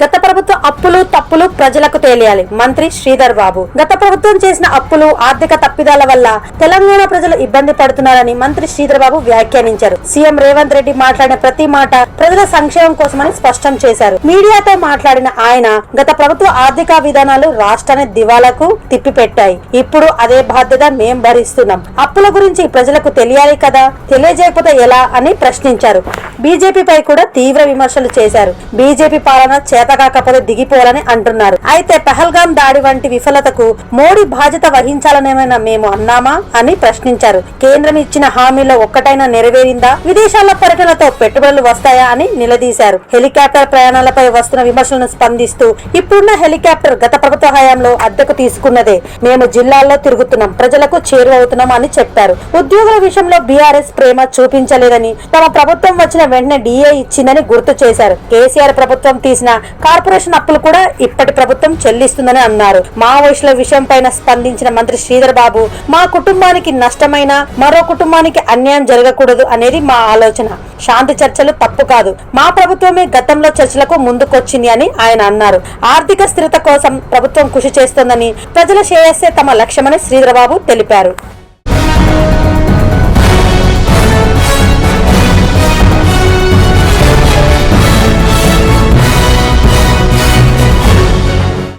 గత ప్రభుత్వ అప్పులు తప్పులు ప్రజలకు తెలియాలి. మంత్రి శ్రీధర్ బాబు. గత ప్రభుత్వం చేసిన అప్పులు ఆర్థిక తప్పిదాల వల్ల తెలంగాణ ప్రజలు ఇబ్బంది పడుతున్నారని మంత్రి శ్రీధర్ బాబు వ్యాఖ్యానించారు. సీఎం రేవంత్ రెడ్డి మాట్లాడిన ప్రతి మాట ప్రజల సంక్షేమం కోసమని స్పష్టం చేశారు. మీడియాతో మాట్లాడిన ఆయన గత ప్రభుత్వ ఆర్థిక విధానాలు రాష్ట్రాన్ని దివాలకు తిప్పిపెట్టాయి. ఇప్పుడు అదే బాధ్యత మేం భరిస్తున్నాం. అప్పుల గురించి ప్రజలకు తెలియాలి కదా, తెలియజేయకపోతే ఎలా అని ప్రశ్నించారు. బీజేపీపై కూడా తీవ్ర విమర్శలు చేశారు. బీజేపీ పాలన చేతకాకపోతే దిగిపోవాలని అంటున్నారు. అయితే పహల్గాం దాడి వంటి విఫలతకు మోడీ బాధ్యత వహించాలనేమైనా మేము అన్నామా అని ప్రశ్నించారు. కేంద్రం ఇచ్చిన హామీలో ఒక్కటైనా నెరవేరిందా? విదేశాల పర్యటనతో పెట్టుబడులు వస్తాయా అని నిలదీశారు. హెలికాప్టర్ ప్రయాణాలపై వస్తున్న విమర్శలను స్పందిస్తూ ఇప్పుడున్న హెలికాప్టర్ గత ప్రభుత్వ హయాంలో అద్దెకు తీసుకున్నదే. మేము జిల్లాల్లో తిరుగుతున్నాం, ప్రజలకు చేరువవుతున్నాం అని చెప్పారు. ఉద్యోగుల విషయంలో బీఆర్ఎస్ ప్రేమ చూపించలేదని, తమ ప్రభుత్వం వచ్చిన వెంటనే డిఏ ఇచ్చిందని గుర్తు చేశారు. కేసీఆర్ ప్రభుత్వం తీసిన కార్పొరేషన్ అప్పులు కూడా ఇప్పటి ప్రభుత్వం చెల్లిస్తుందని అన్నారు. మావోయిస్టుల విషయం పైన స్పందించిన మంత్రి శ్రీధర్ బాబు, మా కుటుంబానికి నష్టమైన మరో కుటుంబానికి అన్యాయం జరగకూడదు అనేది మా ఆలోచన. శాంతి చర్చలు తప్పు కాదు. మా ప్రభుత్వమే గతంలో చర్చలకు ముందుకొచ్చింది అని ఆయన అన్నారు. ఆర్థిక స్థిరత కోసం ప్రభుత్వం కృషి చేస్తోందని, ప్రజల శ్రేయస్సే తమ లక్ష్యమని శ్రీధర్ బాబు తెలిపారు.